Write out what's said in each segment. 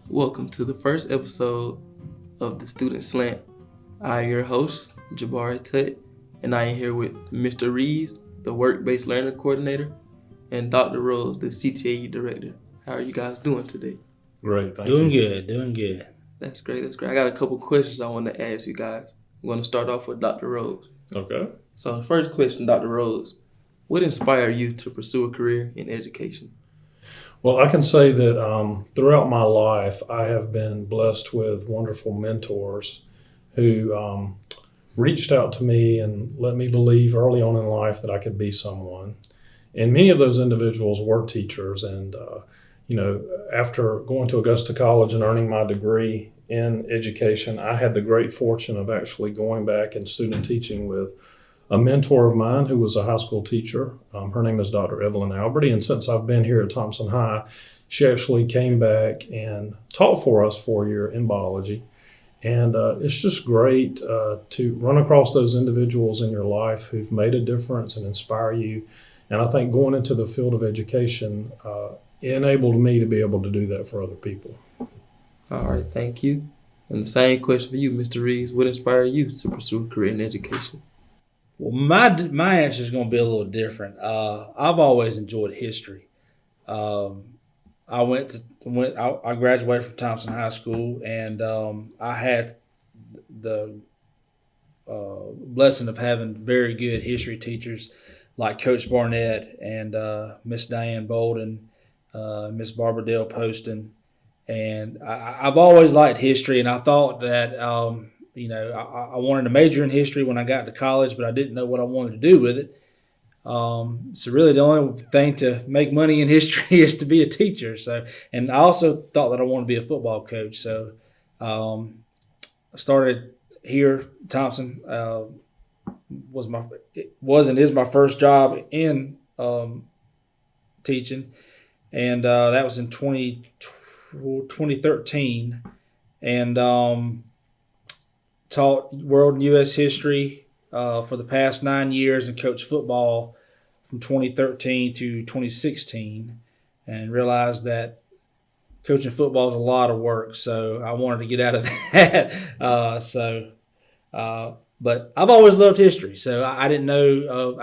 Welcome to the first episode of the Student Slant. I am your host, Jabhari Tutt, and I am here with Mr. Reeves, the Work-Based Learner Coordinator, and Dr. Rhodes, the CTAE Director. How are you guys doing today? Great, thank you. Doing good. That's great. I got a couple questions I want to ask you guys. I'm going to start off with Dr. Rhodes. Okay. So the first question, Dr. Rhodes, what inspired you to pursue a career in education? Well, I can say that throughout my life, I have been blessed with wonderful mentors who reached out to me and let me believe early on in life that I could be someone. And many of those individuals were teachers. And, after going to Augusta College and earning my degree in education, I had the great fortune of actually going back and student teaching with a mentor of mine who was a high school teacher. Her name is Dr. Evelyn Alberty, and since I've been here at Thomson High, she actually came back and taught for us for a year in biology. And it's just great to run across those individuals in your life who've made a difference and inspire you. And I think going into the field of education enabled me to be able to do that for other people. All right, thank you. And the same question for you, Mr. Reeves. What inspired you to pursue a career in education? Well, my answer is going to be a little different. I've always enjoyed history. I graduated from Thomson High School, and I had the blessing of having very good history teachers like Coach Barnett and Miss Diane Bolden, Miss Barbara Dale Poston, and I've always liked history, and I thought that I wanted to major in history when I got to college, but I didn't know what I wanted to do with it. So really the only thing to make money in history is to be a teacher. So, and I also thought that I wanted to be a football coach. So I started here. Thomson is my first job in teaching. And that was in 2013. And taught world and U.S. history for the past 9 years and coached football from 2013 to 2016, and realized that coaching football is a lot of work, so I wanted to get out of that. But I've always loved history, so I didn't know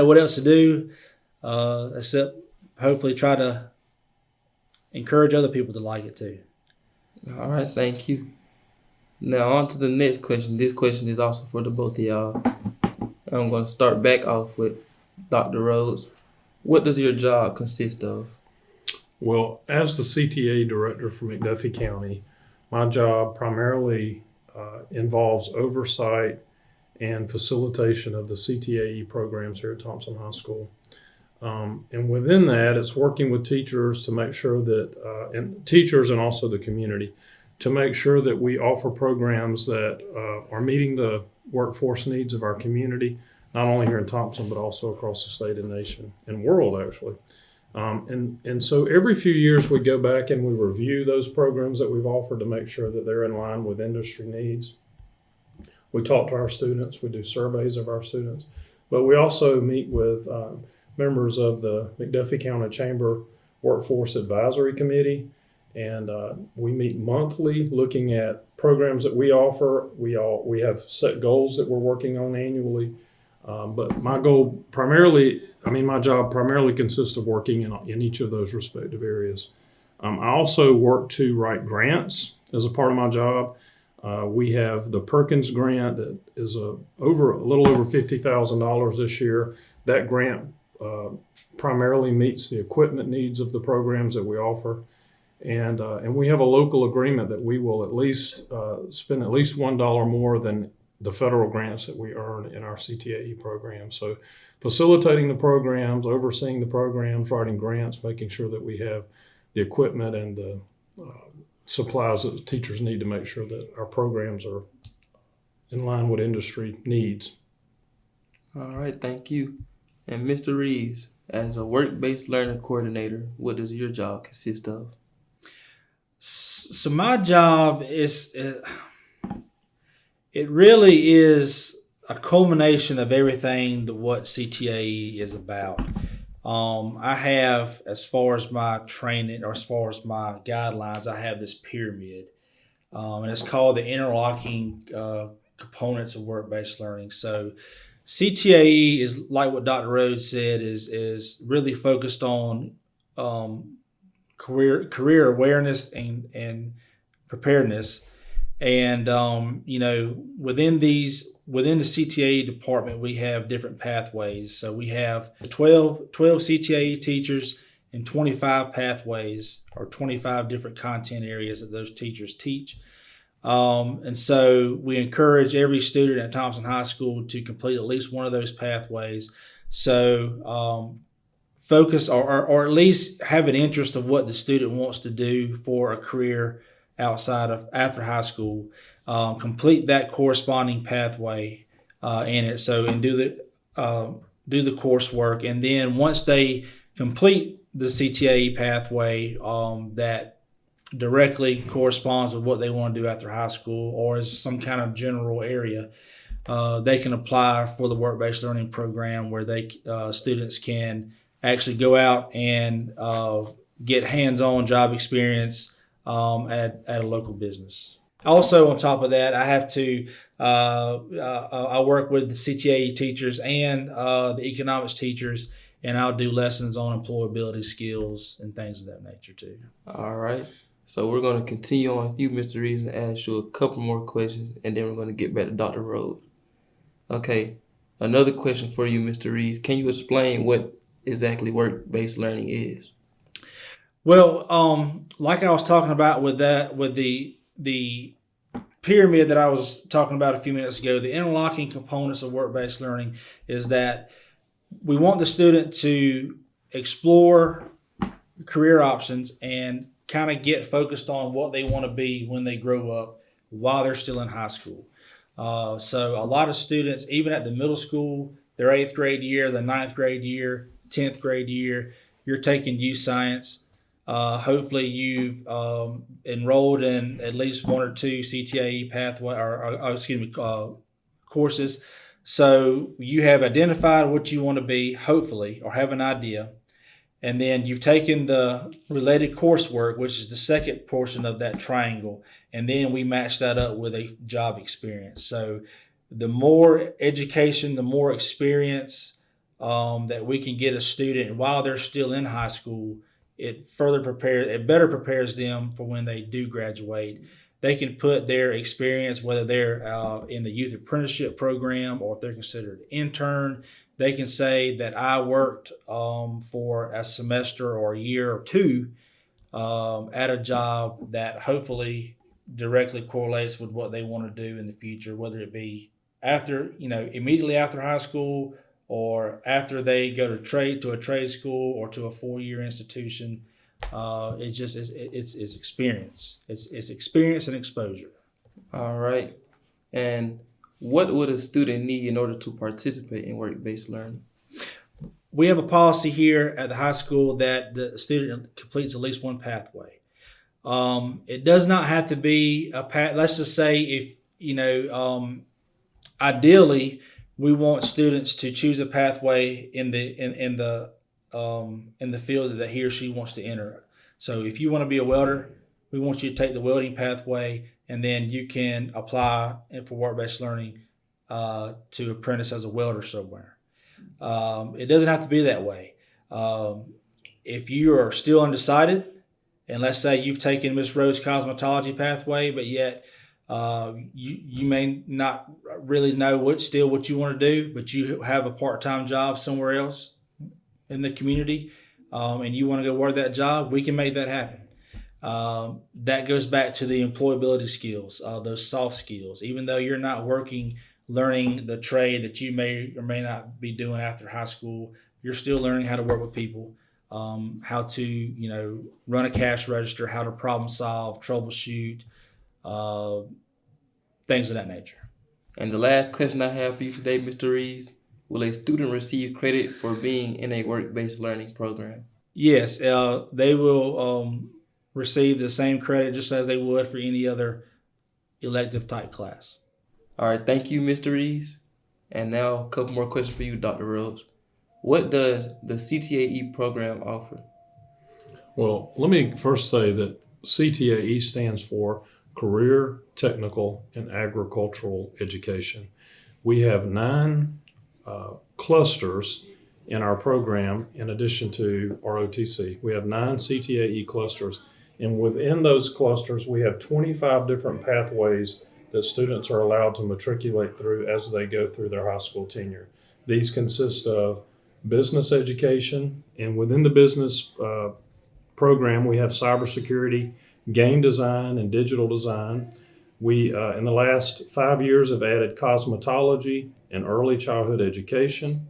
what else to do except hopefully try to encourage other people to like it too. All right, thank you. Now on to the next question. This question is also for the both of y'all. I'm going to start back off with Dr. Rhodes. What does your job consist of? Well, as the CTAE Director for McDuffie County, my job primarily involves oversight and facilitation of the CTAE programs here at Thomson High School. And within that, it's working with teachers to make sure that, and teachers and also the community, to make sure that we offer programs that are meeting the workforce needs of our community, not only here in Thomson, but also across the state and nation and world, actually. And so every few years we go back and we review those programs that we've offered to make sure that they're in line with industry needs. We talk to our students, we do surveys of our students, but we also meet with members of the McDuffie County Chamber Workforce Advisory Committee. And we meet monthly looking at programs that we offer. We have set goals that we're working on annually. But my job primarily consists of working in each of those respective areas. I also work to write grants as a part of my job. We have the Perkins grant that is a little over $50,000 this year. That grant primarily meets the equipment needs of the programs that we offer. And we have a local agreement that we will at least spend at least $1 more than the federal grants that we earn in our CTAE program. So facilitating the programs, overseeing the programs, writing grants, making sure that we have the equipment and the supplies that the teachers need to make sure that our programs are in line with industry needs. All right, thank you. And Mr. Reeves, as a work-based learner coordinator, what does your job consist of? So my job is, it really is a culmination of everything to what CTAE is about. I have, as far as my training or as far as my guidelines, I have this pyramid, and it's called the interlocking components of work-based learning. So CTAE is, like what Dr. Rhodes said, is really focused on career awareness and preparedness. And within the CTAE department, we have different pathways. So we have 12 CTAE teachers and 25 pathways, or 25 different content areas that those teachers teach. And so we encourage every student at Thomson High School to complete at least one of those pathways. So focus or at least have an interest of what the student wants to do for a career after high school. Complete that corresponding pathway in it. And do the coursework, and then once they complete the CTAE pathway that directly corresponds with what they want to do after high school, or is some kind of general area, they can apply for the work-based learning program, where students can actually go out and get hands-on job experience at a local business. Also, on top of that, I have to I work with the CTAE teachers and the economics teachers, and I'll do lessons on employability skills and things of that nature too. All right. So we're going to continue on with you, Mr. Reeves, and ask you a couple more questions, and then we're going to get back to Dr. Rhodes. Okay. Another question for you, Mr. Reeves. Can you explain what exactly work-based learning is? Well, like I was talking about with the pyramid that I was talking about a few minutes ago, the interlocking components of work-based learning is that we want the student to explore career options and kind of get focused on what they want to be when they grow up while they're still in high school. So a lot of students, even at the middle school, their 8th grade year, the 9th grade year, 10th grade year, you're taking youth science. Hopefully you've enrolled in at least one or two CTAE courses. So you have identified what you want to be, hopefully, or have an idea. And then you've taken the related coursework, which is the second portion of that triangle. And then we match that up with a job experience. So the more education, the more experience that we can get a student while they're still in high school, it better prepares them for when they do graduate. They can put their experience, whether they're in the youth apprenticeship program or if they're considered an intern, they can say that I worked for a semester or a year or two at a job that hopefully directly correlates with what they want to do in the future, whether it be immediately after high school, or after they go to a trade school or to a 4-year institution. It's experience. It's experience and exposure. All right. And what would a student need in order to participate in work-based learning? We have a policy here at the high school that the student completes at least one pathway. It does not have to be a path. Let's just say if ideally we want students to choose a pathway in the field that he or she wants to enter. So if you want to be a welder, we want you to take the welding pathway, and then you can apply for work-based learning to apprentice as a welder somewhere. It doesn't have to be that way. If you are still undecided, and let's say you've taken Miss Rhodes' cosmetology pathway, but yet you may not really know what you want to do, but you have a part-time job somewhere else in the community, and you want to go work that job, we can make that happen. That goes back to the employability skills, those soft skills. Even though you're not learning the trade that you may or may not be doing after high school, you're still learning how to work with people, how to run a cash register, how to problem solve, troubleshoot, things of that nature. And the last question I have for you today, Mr. Reeves, will a student receive credit for being in a work-based learning program? Yes, they will receive the same credit just as they would for any other elective type class. All right, thank you, Mr. Reeves. And now a couple more questions for you, Dr. Rhodes. What does the CTAE program offer? Well, let me first say that CTAE stands for Career, Technical, and Agricultural Education. We have 9 clusters in our program in addition to ROTC. We have 9 CTAE clusters, and within those clusters, we have 25 different pathways that students are allowed to matriculate through as they go through their high school tenure. These consist of business education, and within the business program, we have cybersecurity, game design, and digital design. We, in the last 5 years, have added cosmetology and early childhood education.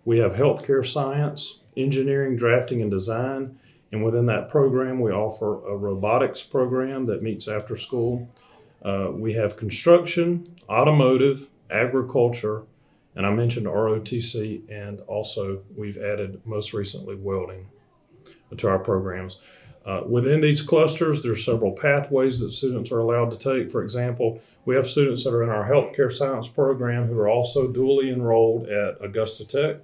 We have healthcare science, engineering, drafting, and design. And within that program, we offer a robotics program that meets after school. We have construction, automotive, agriculture, and I mentioned ROTC, and also we've added most recently welding to our programs. Within these clusters, there's several pathways that students are allowed to take. For example, we have students that are in our healthcare science program who are also dually enrolled at Augusta Tech.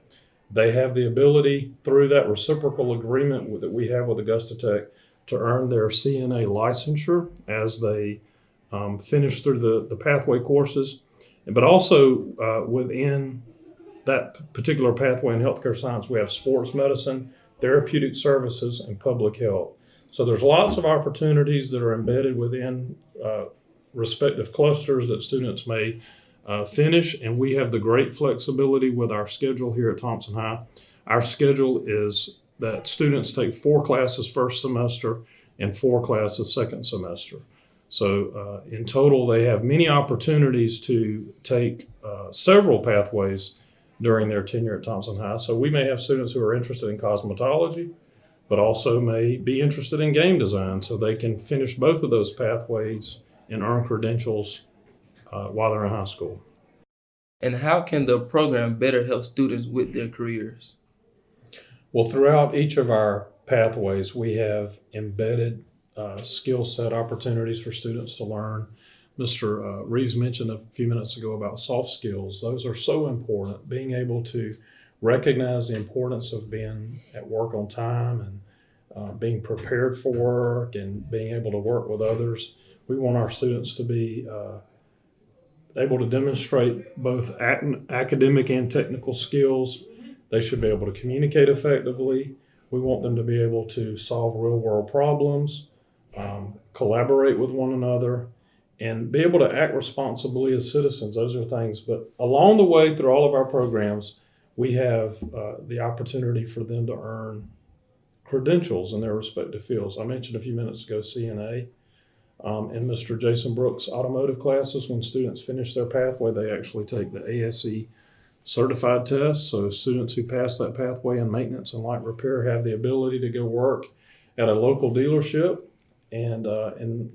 They have the ability, through that reciprocal agreement that we have with Augusta Tech, to earn their CNA licensure as they finish through the pathway courses. But also within that particular pathway in healthcare science, we have sports medicine, therapeutic services, and public health. So there's lots of opportunities that are embedded within respective clusters that students may finish, and we have the great flexibility with our schedule here at Thomson High. Our schedule is that students take 4 classes first semester and 4 classes second semester. So in total, they have many opportunities to take several pathways during their tenure at Thomson High. So we may have students who are interested in cosmetology, but also may be interested in game design, so they can finish both of those pathways and earn credentials while they're in high school. And how can the program better help students with their careers? Well, throughout each of our pathways, we have embedded skill set opportunities for students to learn. Mr. Reeves mentioned a few minutes ago about soft skills. Those are so important. Being able to recognize the importance of being at work on time and being prepared for work and being able to work with others. We want our students to be able to demonstrate both academic and technical skills. They should be able to communicate effectively. We want them to be able to solve real-world problems, collaborate with one another, and be able to act responsibly as citizens. Those are things. But along the way, through all of our programs, we have the opportunity for them to earn credentials in their respective fields. I mentioned a few minutes ago CNA. In Mr. Jason Brooks' automotive classes, when students finish their pathway, they actually take the ASE certified test. So students who pass that pathway in maintenance and light repair have the ability to go work at a local dealership and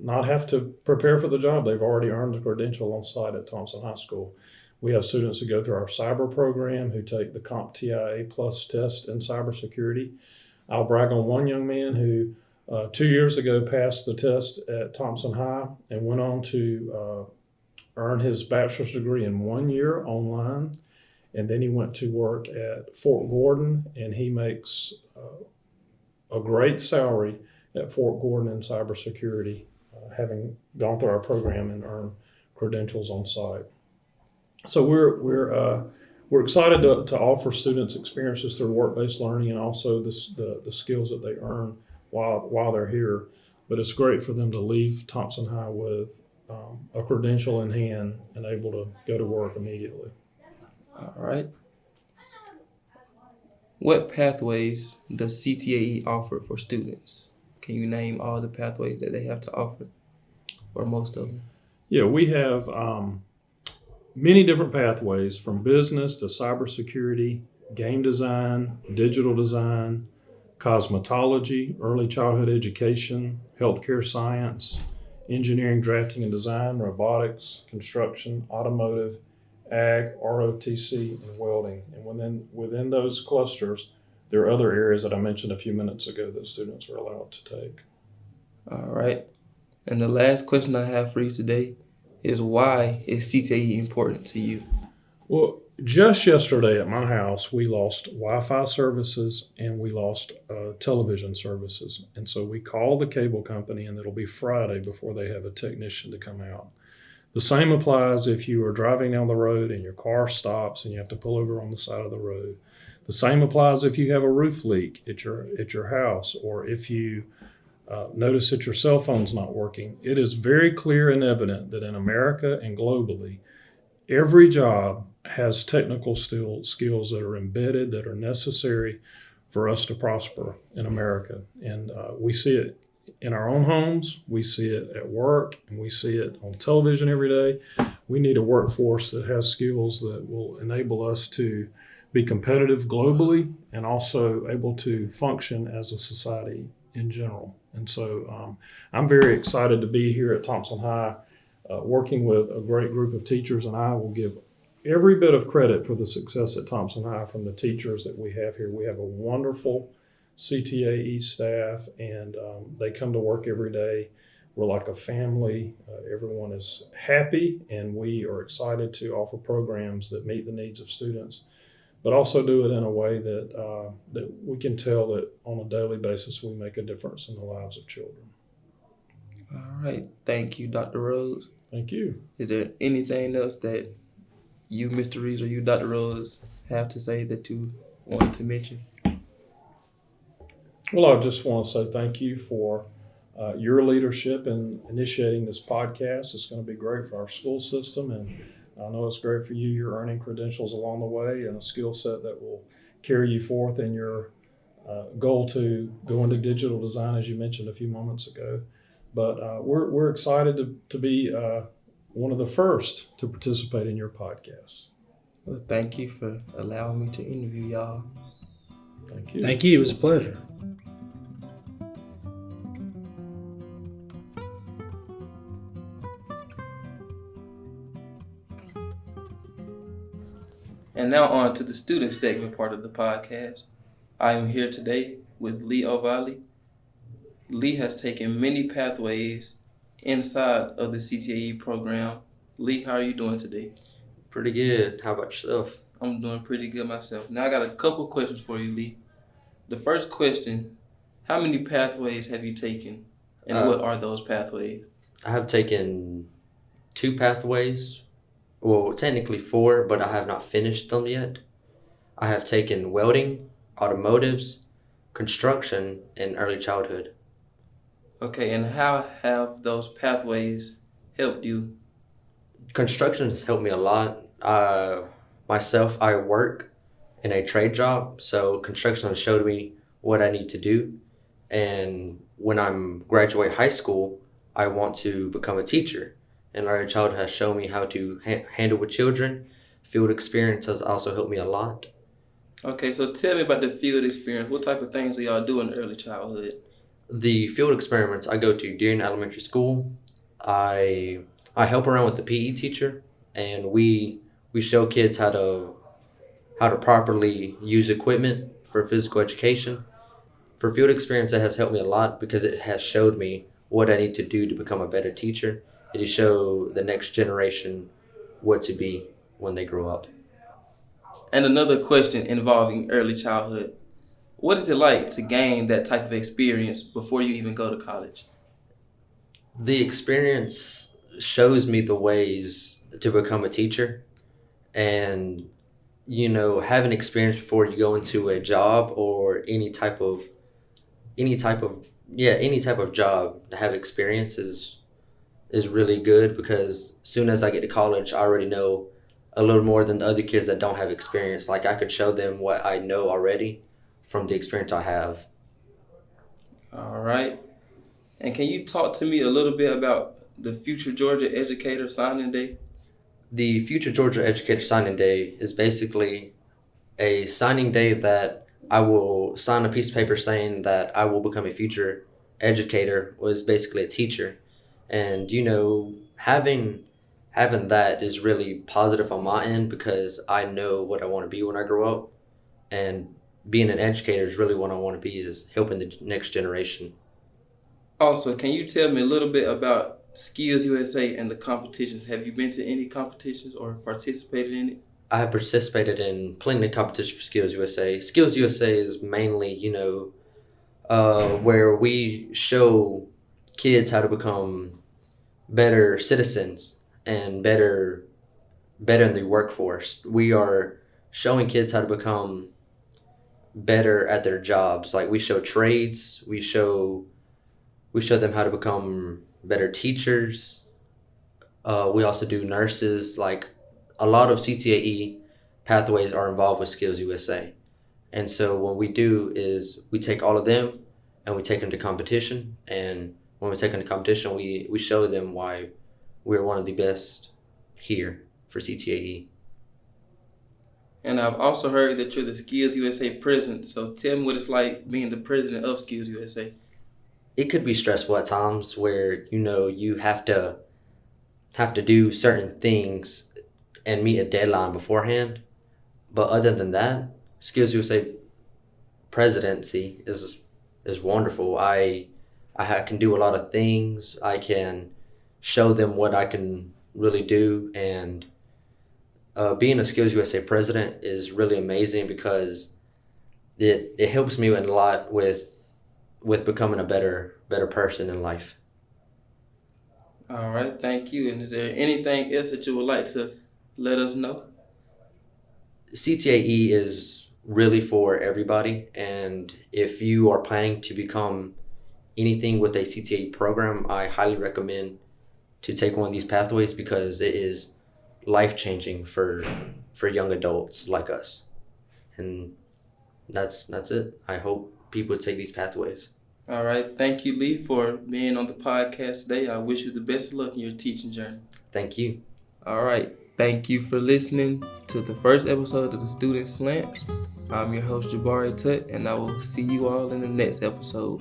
not have to prepare for the job. They've already earned the credential on site at Thomson High School. We have students who go through our cyber program who take the CompTIA Plus test in cybersecurity. I'll brag on one young man who 2 years ago passed the test at Thomson High and went on to earn his bachelor's degree in 1 year online. And then he went to work at Fort Gordon, and he makes a great salary at Fort Gordon in cybersecurity, having gone through our program and earned credentials on site. So we're excited to offer students experiences through work-based learning and also the skills that they earn while they're here. But it's great for them to leave Thomson High with a credential in hand and able to go to work immediately. All right. What pathways does CTAE offer for students? Can you name all the pathways that they have to offer, or most of them? Yeah, we have many different pathways from business to cybersecurity, game design, digital design, cosmetology, early childhood education, healthcare science, engineering, drafting and design, robotics, construction, automotive, ag, ROTC, and welding. And within those clusters, there are other areas that I mentioned a few minutes ago that students are allowed to take. All right. And the last question I have for you today is, why is CTAE important to you? Well, just yesterday at my house, we lost Wi-Fi services and we lost television services. And so we called the cable company, and it'll be Friday before they have a technician to come out. The same applies if you are driving down the road and your car stops and you have to pull over on the side of the road. The same applies if you have a roof leak at your house, or if you notice that your cell phone's not working. It is very clear and evident that in America and globally, every job has technical skills that are embedded, that are necessary for us to prosper in America. And we see it in our own homes, we see it at work, and we see it on television every day. We need a workforce that has skills that will enable us to be competitive globally and also able to function as a society in general. And so I'm very excited to be here at Thomson High, working with a great group of teachers, and I will give every bit of credit for the success at Thomson High from the teachers that we have here. We have a wonderful CTAE staff, and they come to work every day. We're like a family. Everyone is happy, and we are excited to offer programs that meet the needs of students, but also do it in a way that that we can tell that on a daily basis we make a difference in the lives of children. All right. Thank you, Dr. Rhodes. Thank you. Is there anything else that you, Mr. Reeves, or you, Dr. Rhodes, have to say that you wanted to mention? Well, I just want to say thank you for your leadership in initiating this podcast. It's going to be great for our school system, and I know it's great for you. You're earning credentials along the way and a skill set that will carry you forth in your goal to go into digital design, as you mentioned a few moments ago. But we're excited to be one of the first to participate in your podcast. Well, thank you for allowing me to interview y'all. Thank you. Thank you. It was a pleasure. And now on to the student segment part of the podcast. I am here today with Lee Ovalle. Lee has taken many pathways inside of the CTAE program. Lee, how are you doing today? Pretty good. How about yourself? I'm doing pretty good myself. Now I got a couple questions for you, Lee. The first question, how many pathways have you taken, and what are those pathways? I have taken 2 pathways. Well, technically 4, but I have not finished them yet. I have taken welding, automotives, construction, and early childhood. Okay, and how have those pathways helped you? Construction has helped me a lot. Myself, I work in a trade job, so construction has showed me what I need to do. And when I'm graduate high school, I want to become a teacher. And early childhood has shown me how to handle with children. Field experience has also helped me a lot. Okay, so tell me about the field experience. What type of things do y'all do in early childhood? The field experiments I go to during elementary school, I help around with the PE teacher, and we show kids how to properly use equipment for physical education. For field experience, it has helped me a lot because it has showed me what I need to do to become a better teacher and to show the next generation what to be when they grow up. And another question involving early childhood. What is it like to gain that type of experience before you even go to college? The experience shows me the ways to become a teacher, and having experience before you go into a job or any type of job, to have experience is really good, because as soon as I get to college, I already know a little more than the other kids that don't have experience. Like, I could show them what I know already from the experience I have. All right. And can you talk to me a little bit about the Future Georgia Educator Signing Day? The Future Georgia Educator Signing Day is basically a signing day that I will sign a piece of paper saying that I will become a future educator, or is basically a teacher. And, having that is really positive on my end, because I know what I want to be when I grow up. And being an educator is really what I want to be, is helping the next generation. Also, can you tell me a little bit about SkillsUSA and the competition? Have you been to any competitions or participated in it? I have participated in plenty of competition for SkillsUSA. SkillsUSA is mainly, where we show kids how to become better citizens and better in the workforce. We are showing kids how to become better at their jobs. Like we show trades, we show them how to become better teachers. We also do nurses. Like a lot of CTAE pathways are involved with SkillsUSA. And so what we do is we take all of them and we take them to competition. And when we take them to competition, we show them why we're one of the best here for CTAE. And I've also heard that you're the SkillsUSA president. So tell me what it's like being the president of SkillsUSA. It could be stressful at times where, you have to do certain things and meet a deadline beforehand. But other than that, SkillsUSA presidency is wonderful. I can do a lot of things. I can show them what I can really do, and being a SkillsUSA president is really amazing because it helps me a lot with becoming a better person in life. All right, thank you. And is there anything else that you would like to let us know? CTAE is really for everybody, and if you are planning to become anything with a CTAE program, I highly recommend to take one of these pathways because it is life-changing for young adults like us. And that's it. I hope people take these pathways. All right. Thank you, Lee, for being on the podcast today. I wish you the best of luck in your teaching journey. Thank you. All right. Thank you for listening to the first episode of the Student Slant. I'm your host, Jabhari Tutt, and I will see you all in the next episode.